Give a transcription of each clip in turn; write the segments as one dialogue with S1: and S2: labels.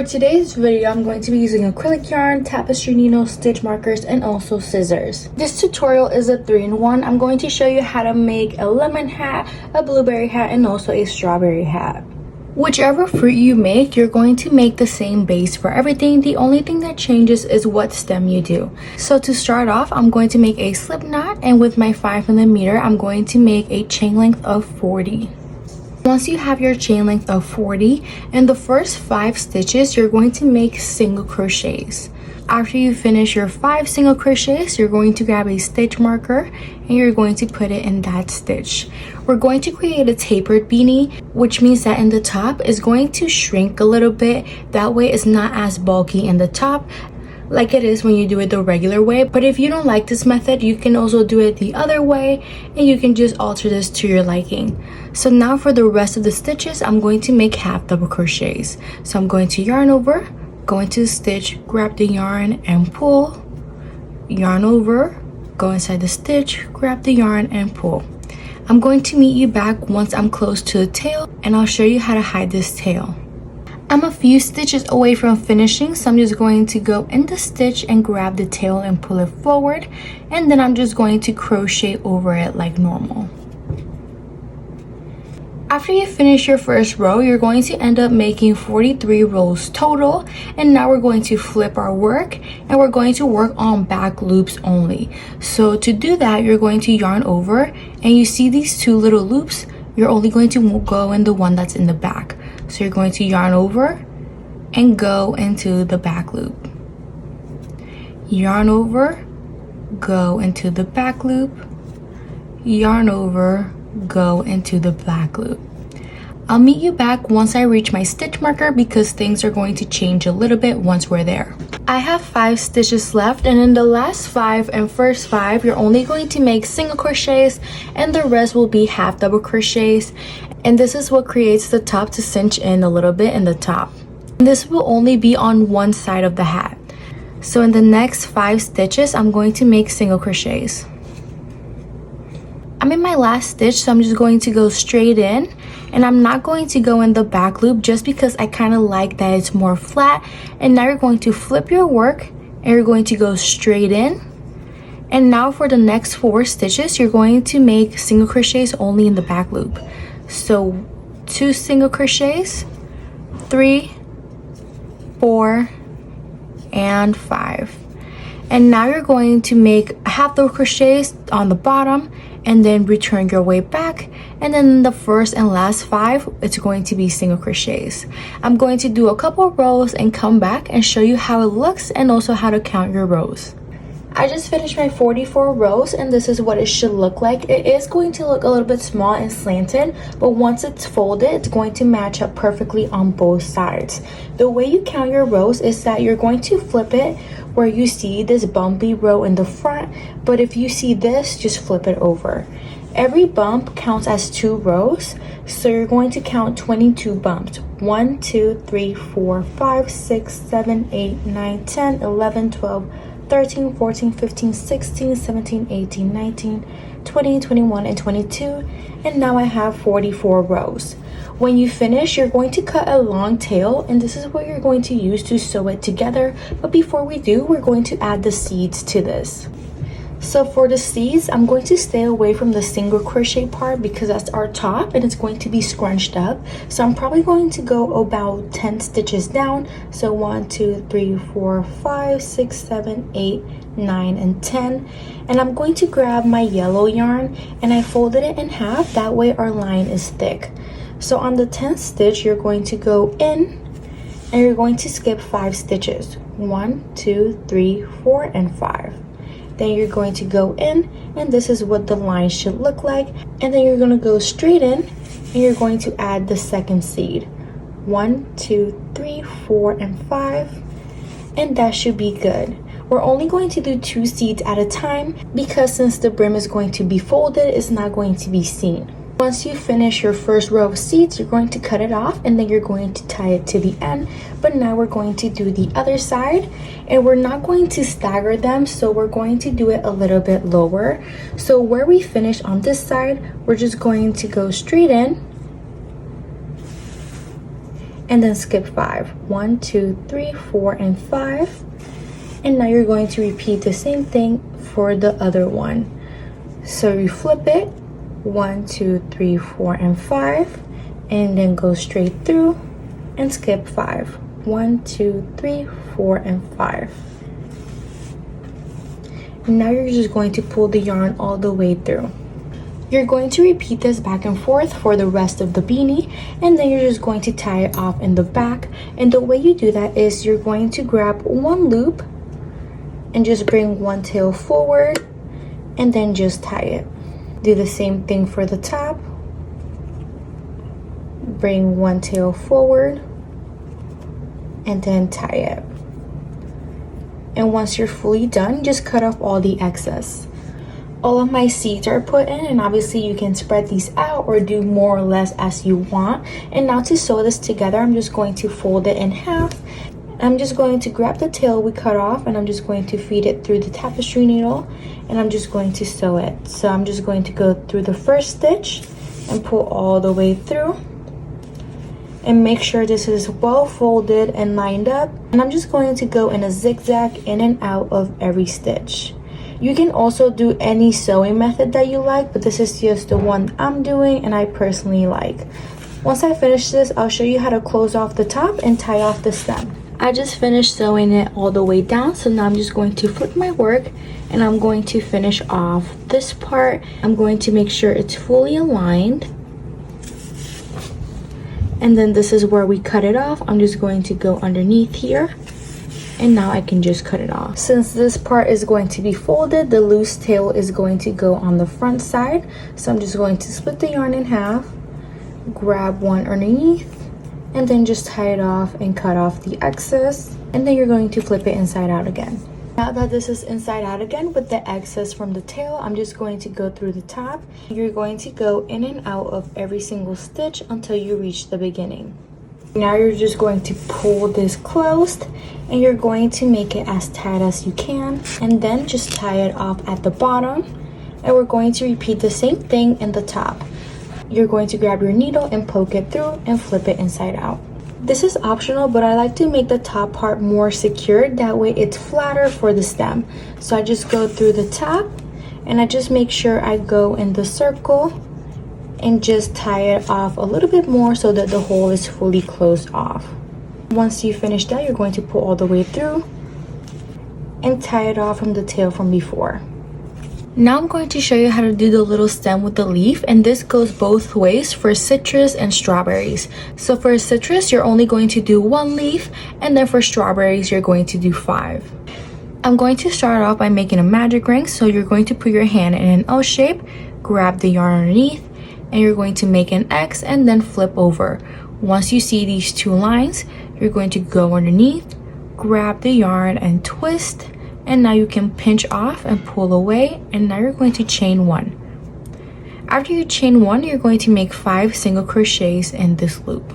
S1: For today's video, I'm going to be using acrylic yarn, tapestry needles, stitch markers, and also scissors. This tutorial is a 3-in-1. I'm going to show you how to make a lemon hat, a blueberry hat, and also a strawberry hat. Whichever fruit you make, you're going to make the same base for everything. The only thing that changes is what stem you do. So to start off, I'm going to make a slip knot, and with my 5mm, I'm going to make a chain length of 40. Once you have your chain length of 40, in the first 5 stitches, you're going to make single crochets. After you finish your 5 single crochets, you're going to grab a stitch marker and you're going to put it in that stitch. We're going to create a tapered beanie, which means that in the top is going to shrink a little bit. That way it's not as bulky in the top like it is when you do it the regular way. But if you don't like this method, you can also do it the other way and you can just alter this to your liking. So now for the rest of the stitches, I'm going to make half double crochets. So I'm going to yarn over, go into the stitch, grab the yarn and pull, yarn over, go inside the stitch, grab the yarn and pull. I'm going to meet you back once I'm close to the tail, and I'll show you how to hide this tail. I'm a few stitches away from finishing, so I'm just going to go in the stitch and grab the tail and pull it forward, and then I'm just going to crochet over it like normal. After you finish your first row, you're going to end up making 43 rows total, and now we're going to flip our work and we're going to work on back loops only. So to do that, you're going to yarn over, and you see these 2 little loops, you're only going to go in the one that's in the back. So you're going to yarn over and go into the back loop, yarn over, go into the back loop, yarn over, go into the back loop. I'll meet you back once I reach my stitch marker because things are going to change a little bit once we're there. I have 5 stitches left, and in the last 5 and first 5, you're only going to make single crochets and the rest will be half double crochets. And this is what creates the top to cinch in a little bit in the top. And this will only be on one side of the hat. So in the next 5 stitches, I'm going to make single crochets. I'm in my last stitch, so I'm just going to go straight in, and I'm not going to go in the back loop just because I kind of like that it's more flat. And now you're going to flip your work and you're going to go straight in. And now for the next 4 stitches, you're going to make single crochets only in the back loop. So 2 single crochets, 3, 4, and 5. And now you're going to make half double crochets on the bottom and then return your way back, and then the first and last 5, it's going to be single crochets. I'm going to do a couple rows and come back and show you how it looks and also how to count your rows. I just finished my 44 rows, and this is what it should look like. It is going to look a little bit small and slanted, but once it's folded, it's going to match up perfectly on both sides. The way you count your rows is that you're going to flip it where you see this bumpy row in the front, but if you see this, just flip it over. Every bump counts as 2 rows, so you're going to count 22 bumps. 1, 2, 3, 4, 5, 6, 7, 8, 9, 10, 11, 12, 13, 14, 15, 16, 17, 18, 19, 20, 21, and 22. And now I have 44 rows. When you finish, you're going to cut a long tail, and this is what you're going to use to sew it together. But before we do, we're going to add the seeds to this. So for the seeds, I'm going to stay away from the single crochet part because that's our top and it's going to be scrunched up. So I'm probably going to go about 10 stitches down. So 1, 2, 3, 4, 5, 6, 7, 8, 9, and 10. And I'm going to grab my yellow yarn and I folded it in half. That way our line is thick. So on the 10th stitch, you're going to go in and you're going to skip 5 stitches. 1, 2, 3, 4, and 5. Then you're going to go in, and this is what the line should look like. And then you're going to go straight in and you're going to add the second seed. 1, 2, 3, 4, and 5. And that should be good. We're only going to do 2 seeds at a time because since the brim is going to be folded, it's not going to be seen. Once you finish your first row of seeds, you're going to cut it off and then you're going to tie it to the end. But now we're going to do the other side, and we're not going to stagger them, so we're going to do it a little bit lower. So where we finish on this side, we're just going to go straight in and then skip 5. 1, 2, 3, 4, and 5. And now you're going to repeat the same thing for the other one. So you flip it, 1, 2, 3, 4, and 5, and then go straight through and skip 5. 1, 2, 3, 4, and 5. And now you're just going to pull the yarn all the way through. You're going to repeat this back and forth for the rest of the beanie, and then you're just going to tie it off in the back. And the way you do that is you're going to grab one loop and just bring one tail forward and then just tie it. Do the same thing for the top. Bring one tail forward and then tie it. And once you're fully done, just cut off all the excess. All of my seeds are put in, and obviously you can spread these out or do more or less as you want. And now to sew this together, I'm just going to fold it in half. I'm just going to grab the tail we cut off, and I'm just going to feed it through the tapestry needle, and I'm just going to sew it. So I'm just going to go through the first stitch and pull all the way through, and make sure this is well folded and lined up. And I'm just going to go in a zigzag in and out of every stitch. You can also do any sewing method that you like, but this is just the one I'm doing and I personally like. Once I finish this, I'll show you how to close off the top and tie off the stem. I just finished sewing it all the way down, so now I'm just going to flip my work and I'm going to finish off this part. I'm going to make sure it's fully aligned. And then this is where we cut it off. I'm just going to go underneath here. And now I can just cut it off. Since this part is going to be folded, the loose tail is going to go on the front side. So I'm just going to split the yarn in half, grab one underneath, and then just tie it off and cut off the excess. And then you're going to flip it inside out again. Now that this is inside out again with the excess from the tail, I'm just going to go through the top. You're going to go in and out of every single stitch until you reach the beginning. Now you're just going to pull this closed, and you're going to make it as tight as you can, and then just tie it off at the bottom. And we're going to repeat the same thing in the top. You're going to grab your needle and poke it through and flip it inside out. This is optional, but I like to make the top part more secure, that way it's flatter for the stem. So I just go through the top and I just make sure I go in the circle and just tie it off a little bit more so that the hole is fully closed off. Once you finish that, you're going to pull all the way through and tie it off from the tail from before. Now I'm going to show you how to do the little stem with the leaf, and this goes both ways for citrus and strawberries. So for citrus, you're only going to do one leaf, and then for strawberries, you're going to do 5. I'm going to start off by making a magic ring. So you're going to put your hand in an L shape, grab the yarn underneath, and you're going to make an X and then flip over. Once you see these two lines, you're going to go underneath, grab the yarn and twist, and now you can pinch off and pull away, and now you're going to chain 1. After you chain 1, you're going to make 5 single crochets in this loop.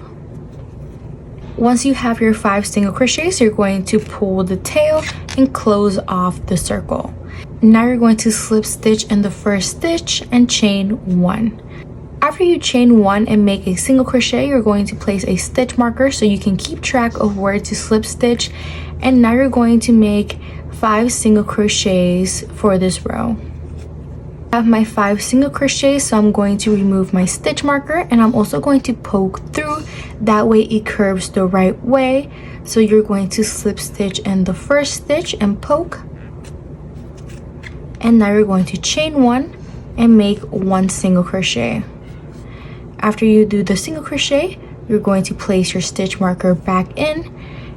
S1: Once you have your 5 single crochets, you're going to pull the tail and close off the circle. Now you're going to slip stitch in the first stitch and chain 1. After you chain 1 and make a single crochet, you're going to place a stitch marker so you can keep track of where to slip stitch. And now you're going to make 5 single crochets for this row. I have my 5 single crochets, so I'm going to remove my stitch marker, and I'm also going to poke through, that way it curves the right way. So you're going to slip stitch in the first stitch and poke, and now you're going to chain 1 and make 1 single crochet. After you do the single crochet, you're going to place your stitch marker back in,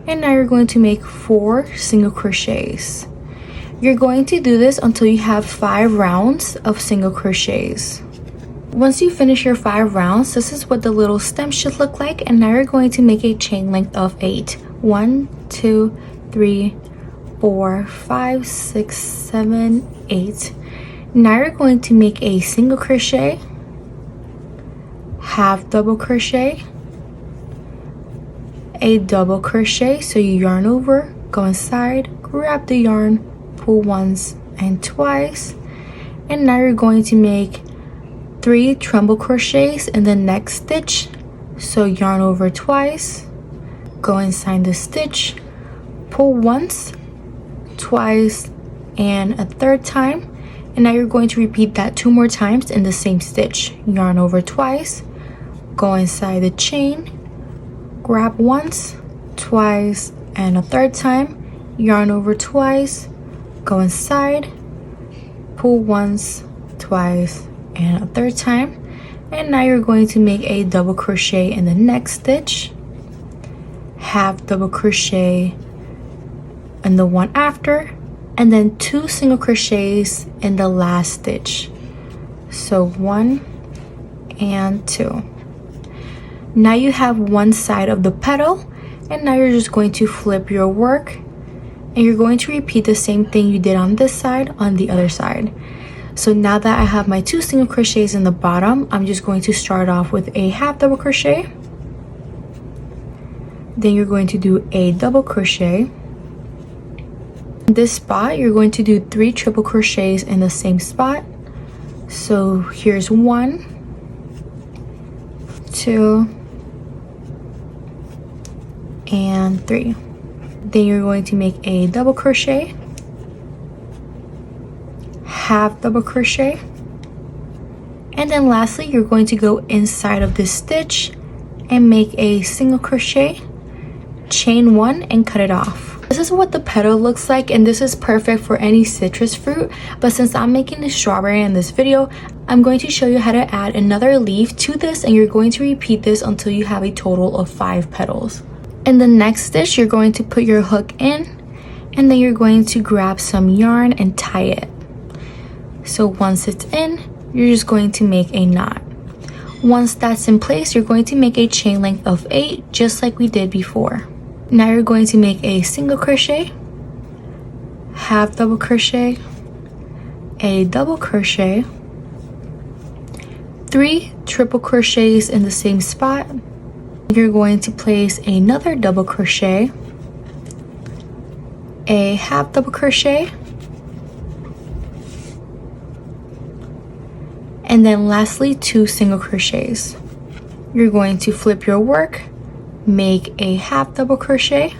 S1: and now you're going to make 4 single crochets. You're going to do this until you have 5 rounds of single crochets. Once you finish your 5 rounds, this is what the little stem should look like, and now you're going to make a chain length of 8. 1, 2, 3, 4, 5, 6, 7, 8. Now you're going to make a single crochet, half double crochet, a double crochet. So you yarn over, go inside, grab the yarn, pull once and twice, and now you're going to make 3 treble crochets in the next stitch. So yarn over twice, go inside the stitch, pull once, twice, and a third time. And now you're going to repeat that 2 more times in the same stitch. Yarn over twice, go inside the chain, grab once, twice, and a third time, yarn over twice, go inside, pull once, twice, and a third time. And now you're going to make a double crochet in the next stitch, half double crochet in the one after, and then 2 single crochets in the last stitch. So 1 and 2. Now you have one side of the petal, and now you're just going to flip your work, and you're going to repeat the same thing you did on this side on the other side. So now that I have my 2 single crochets in the bottom, I'm just going to start off with a half double crochet. Then you're going to do a double crochet. In this spot, you're going to do 3 triple crochets in the same spot. So here's 1, 2, and 3. Then you're going to make a double crochet, half double crochet, and then lastly you're going to go inside of this stitch and make a single crochet, chain 1, and cut it off. This is what the petal looks like, and this is perfect for any citrus fruit, but since I'm making a strawberry in this video, I'm going to show you how to add another leaf to this, and you're going to repeat this until you have a total of 5 petals. In the next stitch, you're going to put your hook in, and then you're going to grab some yarn and tie it. So once it's in, you're just going to make a knot. Once that's in place, you're going to make a chain length of 8, just like we did before. Now you're going to make a single crochet, half double crochet, a double crochet, 3 triple crochets in the same spot. You're going to place another double crochet, a half double crochet, and then lastly 2 single crochets. You're going to flip your work, make a half double crochet,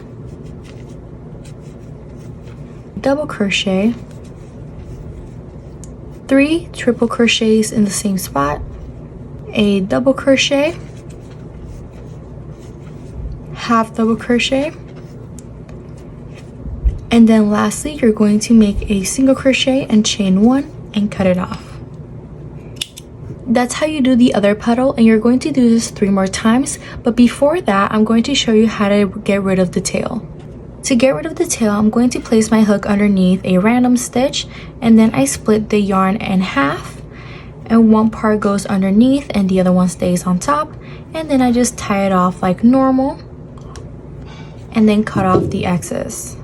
S1: double crochet, 3 triple crochets in the same spot, a double crochet, half double crochet, and then lastly you're going to make a single crochet and chain 1 and cut it off. That's how you do the other petal, and you're going to do this 3 more times, but before that I'm going to show you how to get rid of the tail. To get rid of the tail, I'm going to place my hook underneath a random stitch, and then I split the yarn in half, and one part goes underneath and the other one stays on top, and then I just tie it off like normal and then cut off the excess.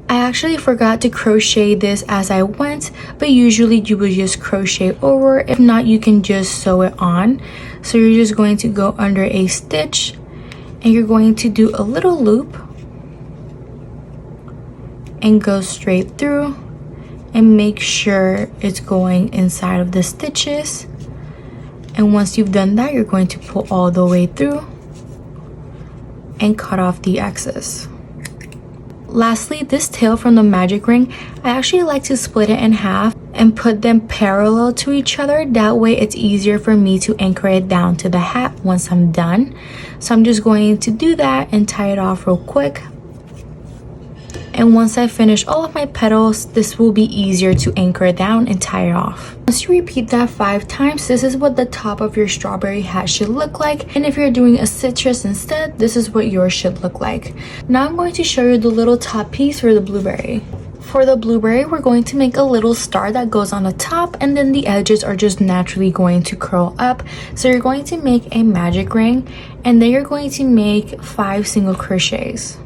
S1: I actually forgot to crochet this as I went, but usually you would just crochet over. If not, you can just sew it on. So you're just going to go under a stitch, and you're going to do a little loop and go straight through, and make sure it's going inside of the stitches. And once you've done that, you're going to pull all the way through and cut off the excess. Lastly, this tail from the magic ring, I actually like to split it in half and put them parallel to each other. That way it's easier for me to anchor it down to the hat once I'm done. So I'm just going to do that and tie it off real quick. And once I finish all of my petals, this will be easier to anchor it down and tie it off. Once you repeat that 5 times, this is what the top of your strawberry hat should look like. And if you're doing a citrus instead, this is what yours should look like. Now I'm going to show you the little top piece for the blueberry. For the blueberry, we're going to make a little star that goes on the top, and then the edges are just naturally going to curl up. So you're going to make a magic ring, and then you're going to make 5 single crochets.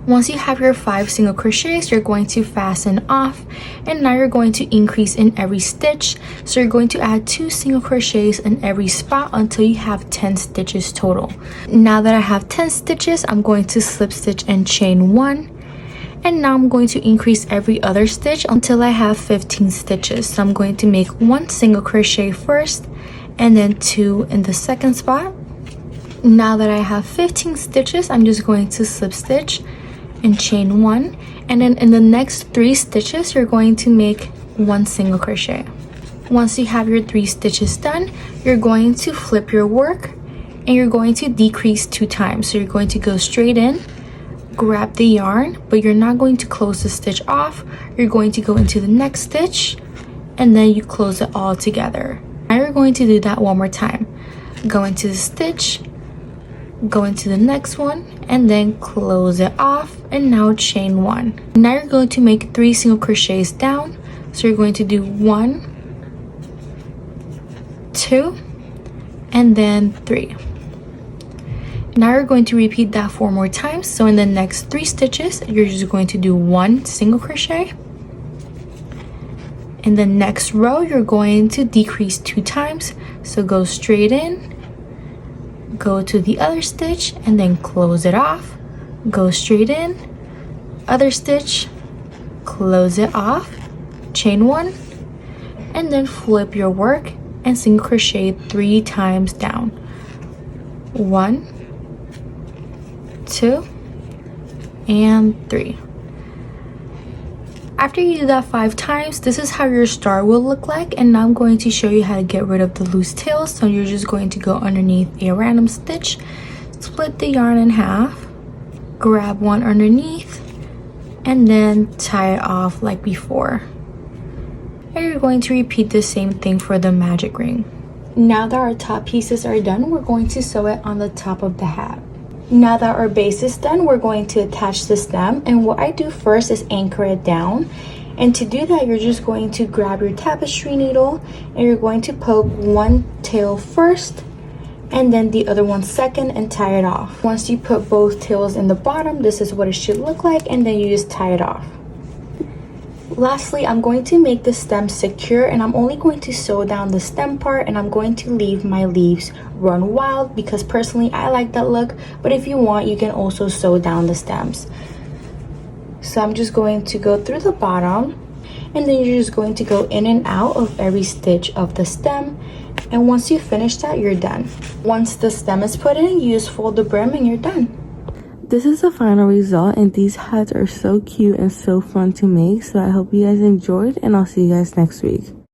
S1: Once you have your 5 single crochets, you're going to fasten off, and now you're going to increase in every stitch. So you're going to add 2 single crochets in every spot until you have 10 stitches total. Now that I have 10 stitches, I'm going to slip stitch and chain 1, and now I'm going to increase every other stitch until I have 15 stitches. So I'm going to make 1 single crochet first, and then 2 in the second spot, Now that I have 15 stitches, I'm just going to slip stitch and chain 1, and then in the next 3 stitches you're going to make 1 single crochet. Once you have your 3 stitches done, you're going to flip your work and you're going to decrease 2 times. So you're going to go straight in, grab the yarn, but you're not going to close the stitch off. You're going to go into the next stitch and then you close it all together. Now you're going to do that one more time. Go into the stitch, go into the next one, and then close it off, and now chain 1. Now you're going to make 3 single crochets down. So you're going to do 1, 2, and then 3. Now you're going to repeat that 4 more times. So in the next 3 stitches you're just going to do 1 single crochet. In the next row you're going to decrease 2 times. So go straight in, go to the other stitch, and then close it off. Go straight in, other stitch, close it off, chain 1, and then flip your work and single crochet 3 times down. 1, 2, and 3. After you do that 5 times, this is how your star will look like, and now I'm going to show you how to get rid of the loose tails. So you're just going to go underneath a random stitch, split the yarn in half, grab one underneath, and then tie it off like before. And you're going to repeat the same thing for the magic ring. Now that our top pieces are done, we're going to sew it on the top of the hat. Now that our base is done, we're going to attach the stem, and what I do first is anchor it down. And to do that, you're just going to grab your tapestry needle and you're going to poke one tail first and then the other one second and tie it off. Once you put both tails in the bottom, this is what it should look like, and then you just tie it off. Lastly, I'm going to make the stem secure, and I'm only going to sew down the stem part, and I'm going to leave my leaves run wild because personally I like that look, but if you want, you can also sew down the stems. So I'm just going to go through the bottom, and then you're just going to go in and out of every stitch of the stem, and once you finish that, you're done. Once the stem is put in, you just fold the brim and you're done.
S2: This is the final result, and these hats are so cute and so fun to make. So I hope you guys enjoyed, and I'll see you guys next week.